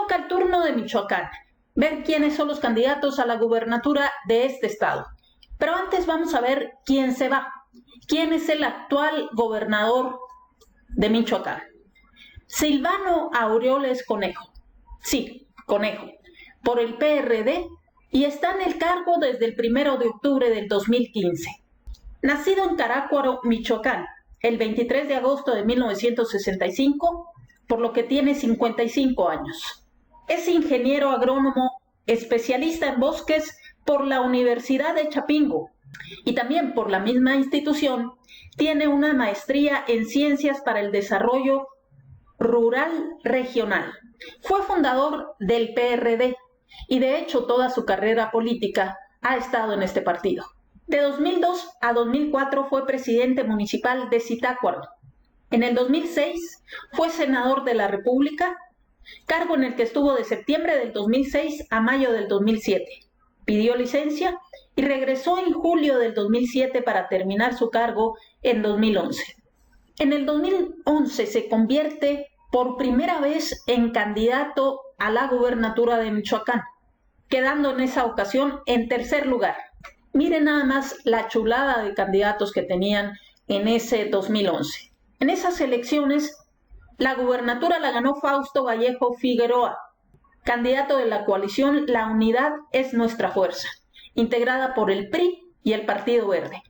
toca el turno de Michoacán, ver quiénes son los candidatos a la gubernatura de este estado. Pero antes vamos a ver quién se va, quién es el actual gobernador de Michoacán. Silvano Aureoles Conejo, sí, Conejo, por el PRD, y está en el cargo desde el 1 de octubre del 2015. Nacido en Carácuaro, Michoacán, el 23 de agosto de 1965, por lo que tiene 55 años. Es ingeniero agrónomo, especialista en bosques por la Universidad de Chapingo, y también por la misma institución tiene una maestría en Ciencias para el Desarrollo Rural Regional. Fue fundador del PRD y de hecho toda su carrera política ha estado en este partido. De 2002 a 2004 fue presidente municipal de Zitácuaro. En el 2006 fue senador de la República, cargo en el que estuvo de septiembre del 2006 a mayo del 2007. Pidió licencia y regresó en julio del 2007 para terminar su cargo en 2011. En el 2011 se convierte por primera vez en candidato a la gubernatura de Michoacán, quedando en esa ocasión en tercer lugar. Miren nada más la chulada de candidatos que tenían en ese 2011. En esas elecciones, la gubernatura la ganó Fausto Vallejo Figueroa, candidato de la coalición La Unidad es Nuestra Fuerza, integrada por el PRI y el Partido Verde.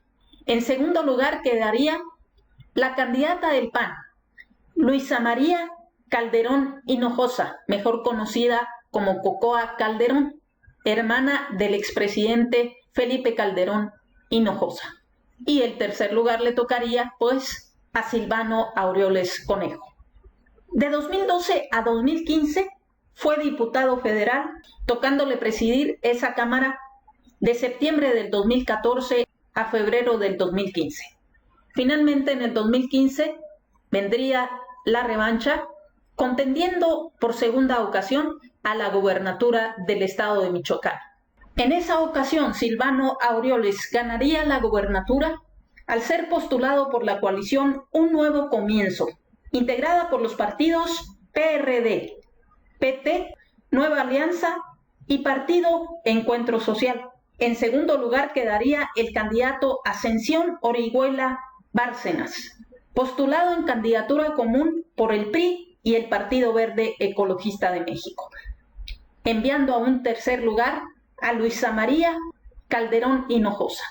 En segundo lugar quedaría la candidata del PAN, Luisa María Calderón Hinojosa, mejor conocida como Cocoa Calderón, hermana del expresidente Felipe Calderón Hinojosa. Y el tercer lugar le tocaría, pues, a Silvano Aureoles Conejo. De 2012 a 2015 fue diputado federal, tocándole presidir esa Cámara de septiembre del 2014 a febrero del 2015. Finalmente, en el 2015 vendría la revancha, contendiendo por segunda ocasión a la gubernatura del estado de Michoacán. En esa ocasión, Silvano Aureoles ganaría la gubernatura al ser postulado por la coalición Un Nuevo Comienzo, integrada por los partidos PRD, PT, Nueva Alianza y Partido Encuentro Social. En segundo lugar quedaría el candidato Ascensión Orihuela Bárcenas, postulado en candidatura común por el PRI y el Partido Verde Ecologista de México, enviando a un tercer lugar a Luisa María Calderón Hinojosa,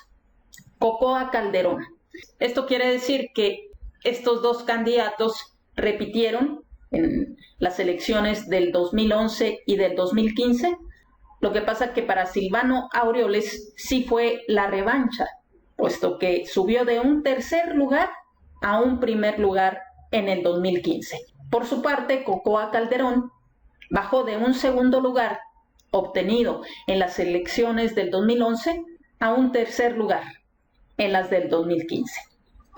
Cocoa Calderón. Esto quiere decir que estos dos candidatos repitieron en las elecciones del 2011 y del 2015. Lo que pasa que para Silvano Aureoles sí fue la revancha, puesto que subió de un tercer lugar a un primer lugar en el 2015. Por su parte, Cocoa Calderón bajó de un segundo lugar obtenido en las elecciones del 2011 a un tercer lugar en las del 2015.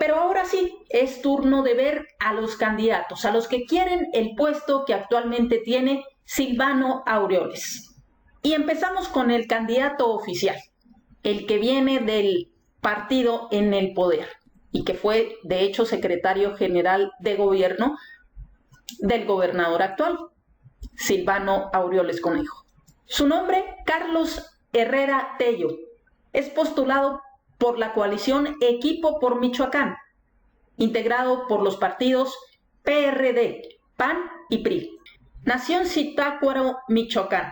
Pero ahora sí, es turno de ver a los candidatos, a los que quieren el puesto que actualmente tiene Silvano Aureoles. Y empezamos con el candidato oficial, el que viene del partido en el poder y que fue, de hecho, secretario general de gobierno del gobernador actual, Silvano Aureoles Conejo. Su nombre, Carlos Herrera Tello, es postulado por la coalición Equipo por Michoacán, integrado por los partidos PRD, PAN y PRI. Nació en Zitácuaro, Michoacán,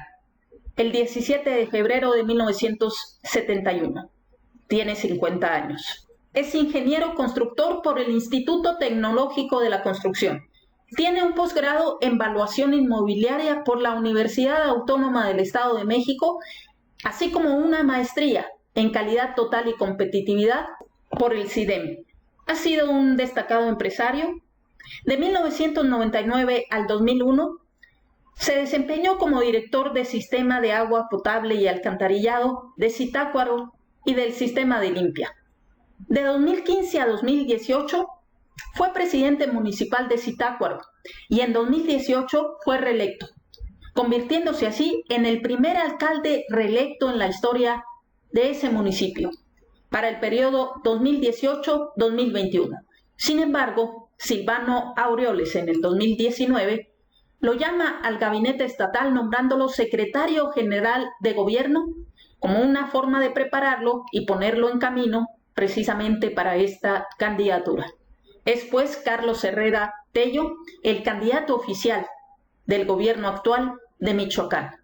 el 17 de febrero de 1971. Tiene 50 años. Es ingeniero constructor por el Instituto Tecnológico de la Construcción. Tiene un posgrado en evaluación inmobiliaria por la Universidad Autónoma del Estado de México, así como una maestría en calidad total y competitividad por el CIDEM. Ha sido un destacado empresario. De 1999 al 2001 se desempeñó como director de Sistema de Agua Potable y Alcantarillado de Zitácuaro y del Sistema de Limpia. De 2015 a 2018 fue presidente municipal de Zitácuaro y en 2018 fue reelecto, convirtiéndose así en el primer alcalde reelecto en la historia de ese municipio para el periodo 2018-2021. Sin embargo, Silvano Aureoles en el 2019 lo llama al gabinete estatal nombrándolo secretario general de gobierno como una forma de prepararlo y ponerlo en camino precisamente para esta candidatura. Es pues Carlos Herrera Tello el candidato oficial del gobierno actual de Michoacán.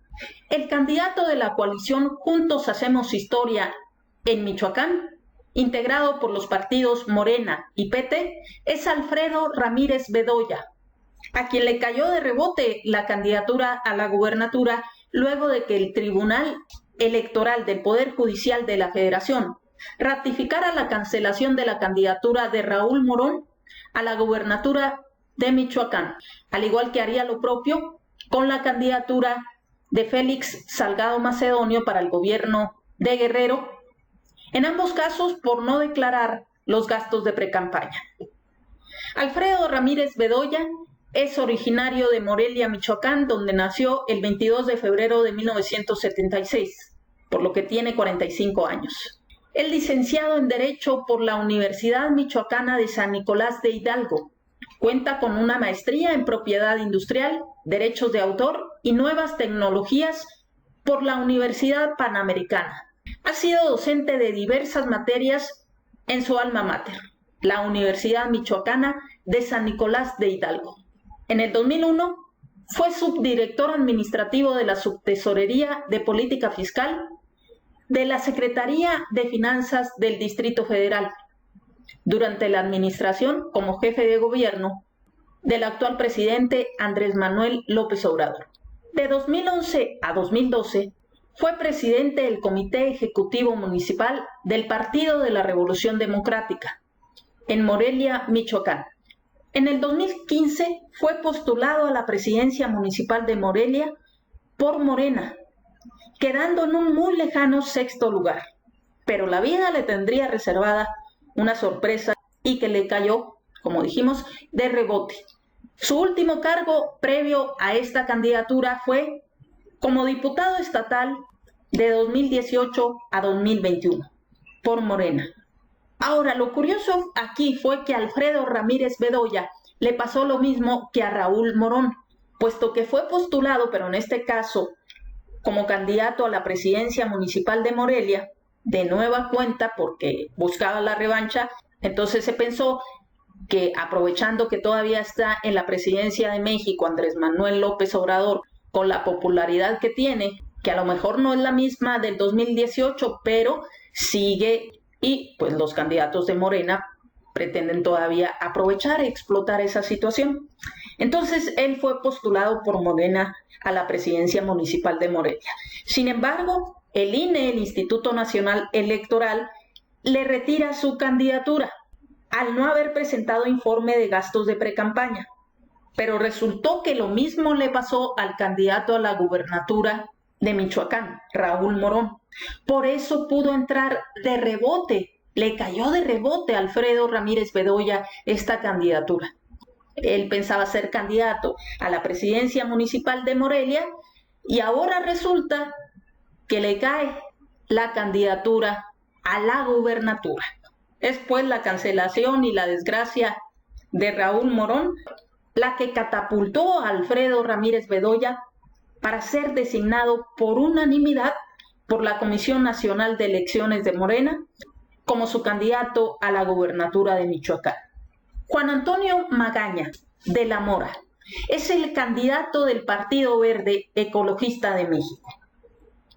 El candidato de la coalición Juntos Hacemos Historia en Michoacán, integrado por los partidos Morena y PT, es Alfredo Ramírez Bedoya, a quien le cayó de rebote la candidatura a la gubernatura luego de que el Tribunal Electoral del Poder Judicial de la Federación ratificara la cancelación de la candidatura de Raúl Morón a la gubernatura de Michoacán, al igual que haría lo propio con la candidatura de Félix Salgado Macedonio para el gobierno de Guerrero, en ambos casos por no declarar los gastos de precampaña. Alfredo Ramírez Bedoya es originario de Morelia, Michoacán, donde nació el 22 de febrero de 1976, por lo que tiene 45 años. Es licenciado en Derecho por la Universidad Michoacana de San Nicolás de Hidalgo. Cuenta con una maestría en Propiedad Industrial, Derechos de Autor y Nuevas Tecnologías por la Universidad Panamericana. Ha sido docente de diversas materias en su alma mater, la Universidad Michoacana de San Nicolás de Hidalgo. En el 2001 fue subdirector administrativo de la Subtesorería de Política Fiscal de la Secretaría de Finanzas del Distrito Federal, durante la administración como jefe de gobierno del actual presidente Andrés Manuel López Obrador. De 2011 a 2012 fue presidente del Comité Ejecutivo Municipal del Partido de la Revolución Democrática en Morelia, Michoacán. En el 2015 fue postulado a la presidencia municipal de Morelia por Morena, quedando en un muy lejano sexto lugar. Pero la vida le tendría reservada una sorpresa y que le cayó, como dijimos, de rebote. Su último cargo previo a esta candidatura fue como diputado estatal de 2018 a 2021 por Morena. Ahora, lo curioso aquí fue que a Alfredo Ramírez Bedoya le pasó lo mismo que a Raúl Morón, puesto que fue postulado, pero en este caso como candidato a la presidencia municipal de Morelia, de nueva cuenta porque buscaba la revancha. Entonces se pensó que, aprovechando que todavía está en la presidencia de México Andrés Manuel López Obrador, con la popularidad que tiene, que a lo mejor no es la misma del 2018, pero sigue, y pues los candidatos de Morena pretenden todavía aprovechar y explotar esa situación. Entonces él fue postulado por Morena a la presidencia municipal de Morelia. Sin embargo, el INE, el Instituto Nacional Electoral, le retira su candidatura al no haber presentado informe de gastos de precampaña. Pero resultó que lo mismo le pasó al candidato a la gubernatura de Michoacán, Raúl Morón. Por eso pudo entrar de rebote, le cayó de rebote a Alfredo Ramírez Bedoya esta candidatura. Él pensaba ser candidato a la presidencia municipal de Morelia y ahora resulta que le cae la candidatura a la gubernatura. Es pues la cancelación y la desgracia de Raúl Morón la que catapultó a Alfredo Ramírez Bedoya para ser designado por unanimidad por la Comisión Nacional de Elecciones de Morena como su candidato a la gubernatura de Michoacán. Juan Antonio Magaña de la Mora es el candidato del Partido Verde Ecologista de México.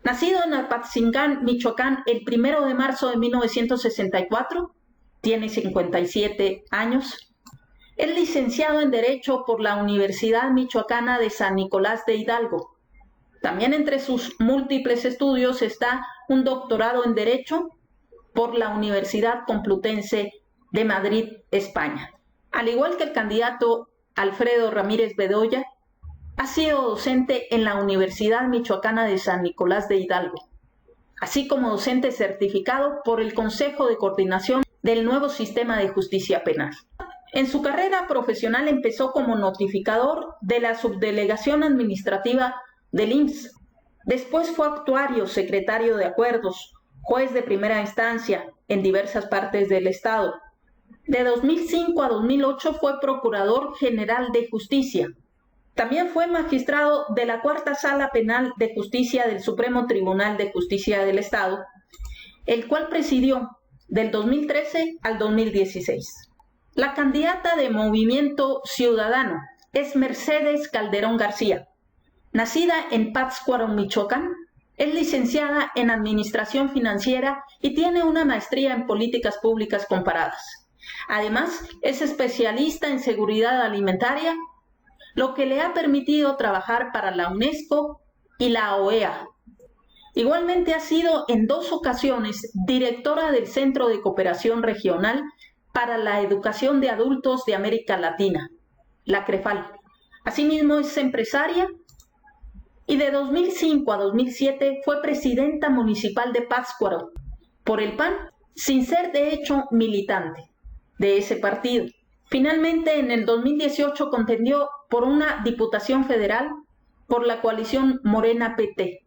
Nacido en Apatzingán, Michoacán, el 1 de marzo de 1964, tiene 57 años. Es licenciado en Derecho por la Universidad Michoacana de San Nicolás de Hidalgo. También entre sus múltiples estudios está un doctorado en Derecho por la Universidad Complutense de Madrid, España. Al igual que el candidato Alfredo Ramírez Bedoya, ha sido docente en la Universidad Michoacana de San Nicolás de Hidalgo, así como docente certificado por el Consejo de Coordinación del nuevo sistema de justicia penal. En su carrera profesional empezó como notificador de la Subdelegación Administrativa del IMSS. Después fue actuario, secretario de acuerdos, juez de primera instancia en diversas partes del estado. De 2005 a 2008 fue Procurador General de Justicia, También fue magistrado de la Cuarta Sala Penal de Justicia del Supremo Tribunal de Justicia del Estado, el cual presidió del 2013 al 2016. La candidata de Movimiento Ciudadano es Mercedes Calderón García. Nacida en Pátzcuaro, Michoacán, es licenciada en Administración Financiera y tiene una maestría en Políticas Públicas Comparadas. Además, es especialista en seguridad alimentaria, lo que le ha permitido trabajar para la UNESCO y la OEA. Igualmente ha sido en 2 ocasiones directora del Centro de Cooperación Regional para la Educación de Adultos de América Latina, la CREFAL. Asimismo es empresaria y de 2005 a 2007 fue presidenta municipal de Pátzcuaro por el PAN, sin ser de hecho militante de ese partido. Finalmente, en el 2018 contendió por una diputación federal por la coalición Morena-PT.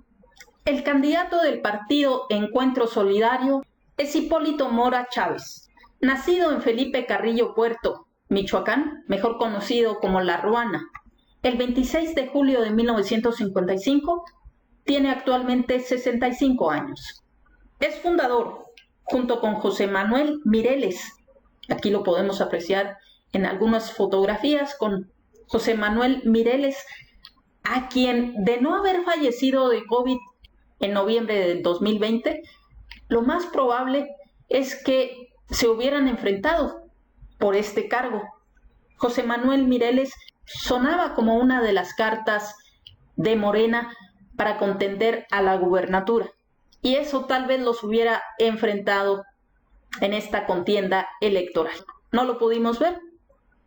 El candidato del partido Encuentro Solidario es Hipólito Mora Chávez. Nacido en Felipe Carrillo Puerto, Michoacán, mejor conocido como La Ruana, el 26 de julio de 1955, tiene actualmente 65 años. Es fundador, junto con José Manuel Mireles, aquí lo podemos apreciar en algunas fotografías con José Manuel Mireles, a quien, de no haber fallecido de COVID en noviembre del 2020, lo más probable es que se hubieran enfrentado por este cargo. José Manuel Mireles sonaba como una de las cartas de Morena para contender a la gubernatura, y eso tal vez los hubiera enfrentado en esta contienda electoral. No lo pudimos ver,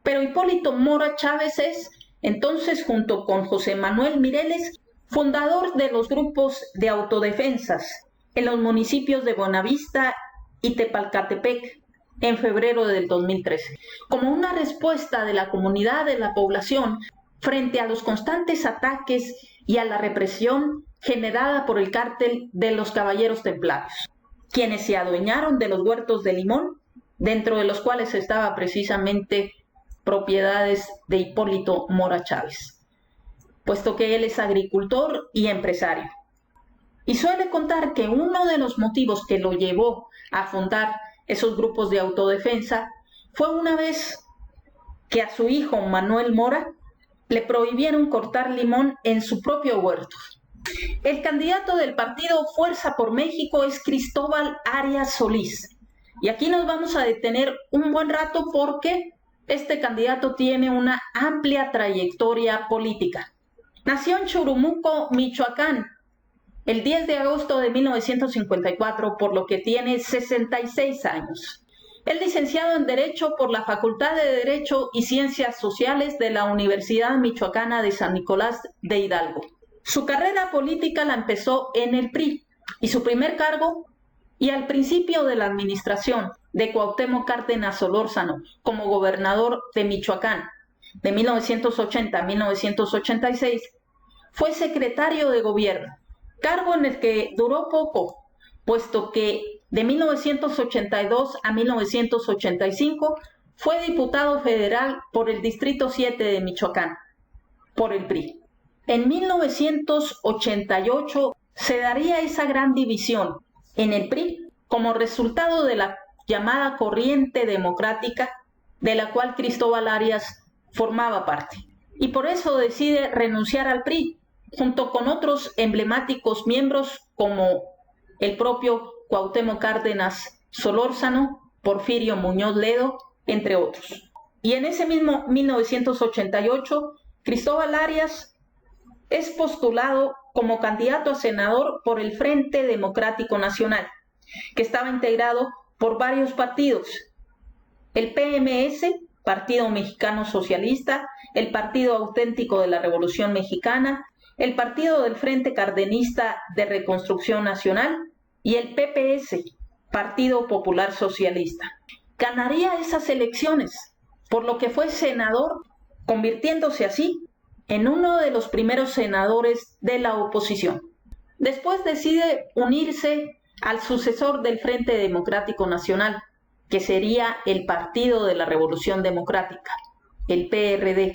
pero Hipólito Mora Chávez es, entonces, junto con José Manuel Mireles, fundador de los grupos de autodefensas en los municipios de Buenavista y Tepalcatepec en febrero del 2013, como una respuesta de la comunidad, de la población, frente a los constantes ataques y a la represión generada por el cártel de los Caballeros Templarios, quienes se adueñaron de los huertos de limón, dentro de los cuales estaba precisamente propiedades de Hipólito Mora Chávez, puesto que él es agricultor y empresario. Y suele contar que uno de los motivos que lo llevó a fundar esos grupos de autodefensa fue una vez que a su hijo Manuel Mora le prohibieron cortar limón en su propio huerto. El candidato del partido Fuerza por México es Cristóbal Arias Solís. Y aquí nos vamos a detener un buen rato porque este candidato tiene una amplia trayectoria política. Nació en Churumuco, Michoacán, el 10 de agosto de 1954, por lo que tiene 66 años. Es licenciado en Derecho por la Facultad de Derecho y Ciencias Sociales de la Universidad Michoacana de San Nicolás de Hidalgo. Su carrera política la empezó en el PRI y su primer cargo y al principio de la administración de Cuauhtémoc Cárdenas Solórzano como gobernador de Michoacán de 1980 a 1986, fue secretario de gobierno, cargo en el que duró poco, puesto que de 1982 a 1985 fue diputado federal por el Distrito 7 de Michoacán, por el PRI. En 1988 se daría esa gran división en el PRI como resultado de la llamada Corriente Democrática, de la cual Cristóbal Arias formaba parte. Y por eso decide renunciar al PRI, junto con otros emblemáticos miembros como el propio Cuauhtémoc Cárdenas Solórzano, Porfirio Muñoz Ledo, entre otros. Y en ese mismo 1988, Cristóbal Arias es postulado como candidato a senador por el Frente Democrático Nacional, que estaba integrado por varios partidos: el PMS, Partido Mexicano Socialista, el Partido Auténtico de la Revolución Mexicana, el Partido del Frente Cardenista de Reconstrucción Nacional y el PPS, Partido Popular Socialista. Ganaría esas elecciones, por lo que fue senador, convirtiéndose así en uno de los primeros senadores de la oposición. Después decide unirse al sucesor del Frente Democrático Nacional, que sería el Partido de la Revolución Democrática, el PRD,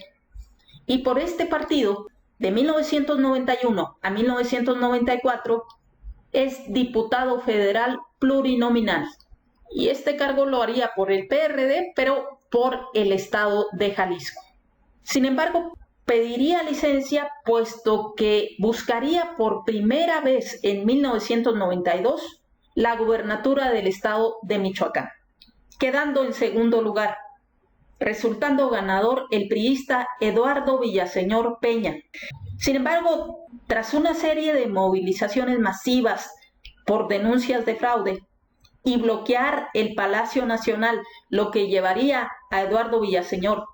Y por este partido, de 1991 a 1994, es diputado federal plurinominal. Y este cargo lo haría por el PRD, pero por el estado de Jalisco. Sin embargo, pediría licencia puesto que buscaría por primera vez en 1992 la gubernatura del estado de Michoacán, quedando en segundo lugar, resultando ganador el priista Eduardo Villaseñor Peña. Sin embargo, tras una serie de movilizaciones masivas por denuncias de fraude y bloquear el Palacio Nacional, lo que llevaría a Eduardo Villaseñor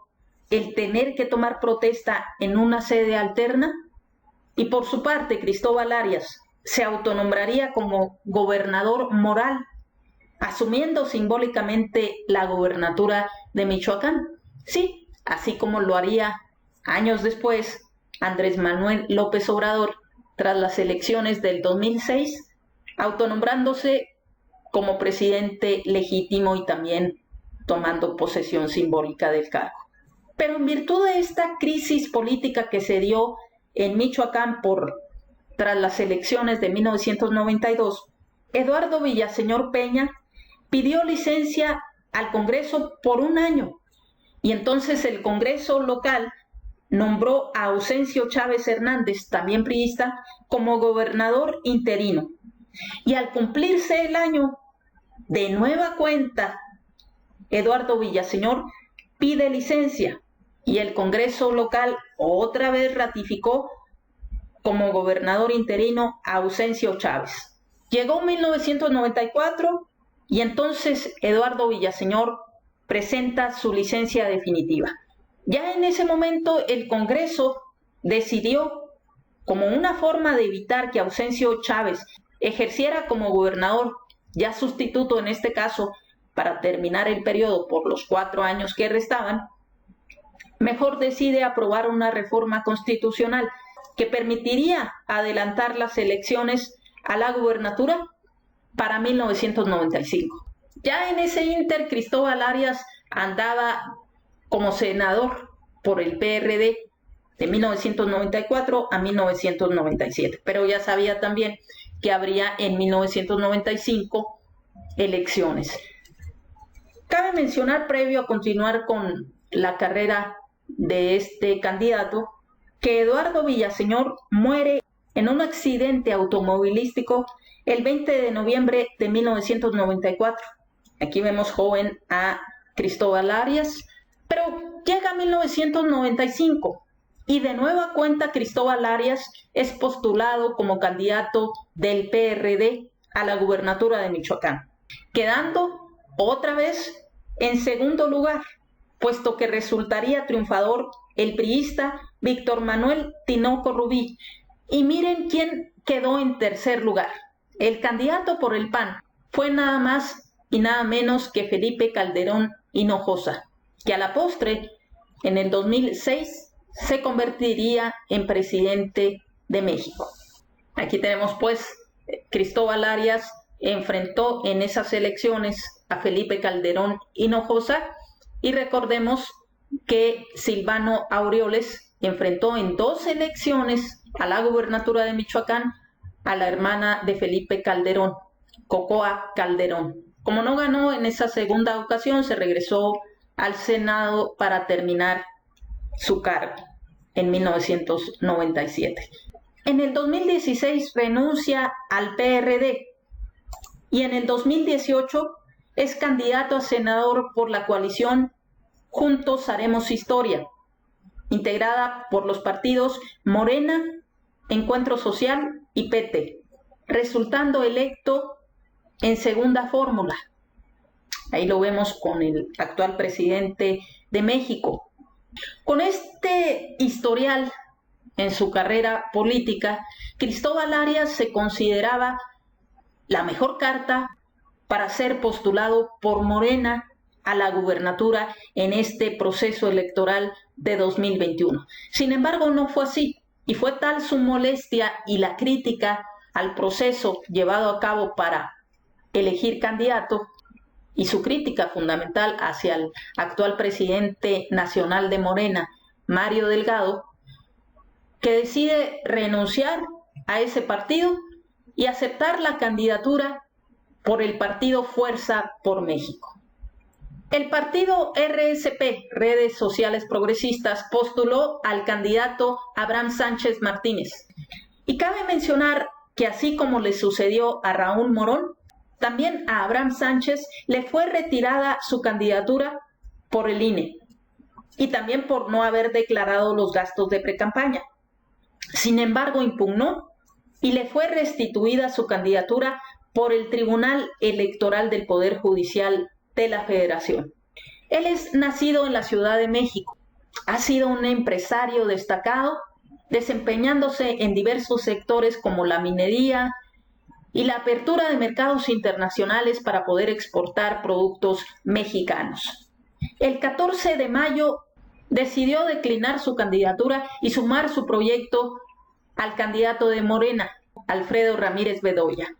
el tener que tomar protesta en una sede alterna, y por su parte Cristóbal Arias se autonombraría como gobernador moral, asumiendo simbólicamente la gobernatura de Michoacán. Sí, así como lo haría años después Andrés Manuel López Obrador tras las elecciones del 2006, autonombrándose como presidente legítimo y también tomando posesión simbólica del cargo. Pero en virtud de esta crisis política que se dio en Michoacán tras las elecciones de 1992, Eduardo Villaseñor Peña pidió licencia al Congreso por un año, y entonces el Congreso local nombró a Ausencio Chávez Hernández, también priista, como gobernador interino. Y al cumplirse el año, de nueva cuenta, Eduardo Villaseñor pide licencia y el Congreso local otra vez ratificó como gobernador interino a Ausencio Chávez. Llegó 1994 y entonces Eduardo Villaseñor presenta su licencia definitiva. Ya en ese momento el Congreso decidió, como una forma de evitar que Ausencio Chávez ejerciera como gobernador, ya sustituto en este caso, para terminar el periodo por los 4 años que restaban, mejor decide aprobar una reforma constitucional que permitiría adelantar las elecciones a la gubernatura para 1995. Ya en ese ínter, Cristóbal Arias andaba como senador por el PRD de 1994 a 1997, pero ya sabía también que habría en 1995 elecciones. Cabe mencionar, previo a continuar con la carrera de este candidato, que Eduardo Villaseñor muere en un accidente automovilístico el 20 de noviembre de 1994. Aquí vemos joven a Cristóbal Arias, pero llega 1995 y de nueva cuenta Cristóbal Arias es postulado como candidato del PRD a la gubernatura de Michoacán, quedando otra vez en segundo lugar, puesto que resultaría triunfador el priista Víctor Manuel Tinoco Rubí. Y miren quién quedó en tercer lugar. El candidato por el PAN fue nada más y nada menos que Felipe Calderón Hinojosa, que a la postre, en el 2006, se convertiría en presidente de México. Aquí tenemos pues Cristóbal Arias enfrentó en esas elecciones a Felipe Calderón Hinojosa, y recordemos que Silvano Aureoles enfrentó en 2 elecciones a la gubernatura de Michoacán a la hermana de Felipe Calderón, Cocoa Calderón. Como no ganó en esa segunda ocasión, se regresó al Senado para terminar su cargo en 1997. En el 2016 renuncia al PRD y en el 2018 es candidato a senador por la coalición Juntos Haremos Historia, integrada por los partidos Morena, Encuentro Social y PT, resultando electo en segunda fórmula. Ahí lo vemos con el actual presidente de México. Con este historial en su carrera política, Cristóbal Arias se consideraba la mejor carta para ser postulado por Morena a la gubernatura en este proceso electoral de 2021. Sin embargo, no fue así, y fue tal su molestia y la crítica al proceso llevado a cabo para elegir candidato y su crítica fundamental hacia el actual presidente nacional de Morena, Mario Delgado, que decide renunciar a ese partido y aceptar la candidatura por el partido Fuerza por México. El partido RSP, Redes Sociales Progresistas, postuló al candidato Abraham Sánchez Martínez. Y cabe mencionar que así como le sucedió a Raúl Morón, también a Abraham Sánchez le fue retirada su candidatura por el INE y también por no haber declarado los gastos de precampaña. Sin embargo, impugnó y le fue restituida su candidatura por el Tribunal Electoral del Poder Judicial de la Federación. Él es nacido en la Ciudad de México. Ha sido un empresario destacado, desempeñándose en diversos sectores como la minería y la apertura de mercados internacionales para poder exportar productos mexicanos. El 14 de mayo decidió declinar su candidatura y sumar su proyecto al candidato de Morena, Alfredo Ramírez Bedoya.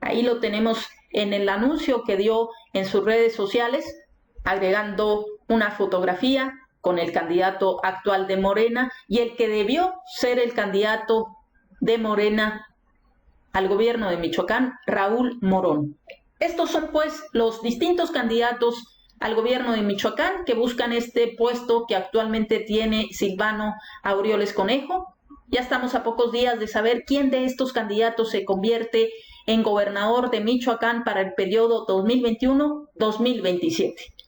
Ahí lo tenemos en el anuncio que dio en sus redes sociales, agregando una fotografía con el candidato actual de Morena y el que debió ser el candidato de Morena al gobierno de Michoacán, Raúl Morón. Estos son pues los distintos candidatos al gobierno de Michoacán que buscan este puesto que actualmente tiene Silvano Aureoles Conejo. Ya estamos a pocos días de saber quién de estos candidatos se convierte en gobernador de Michoacán para el periodo 2021-2027.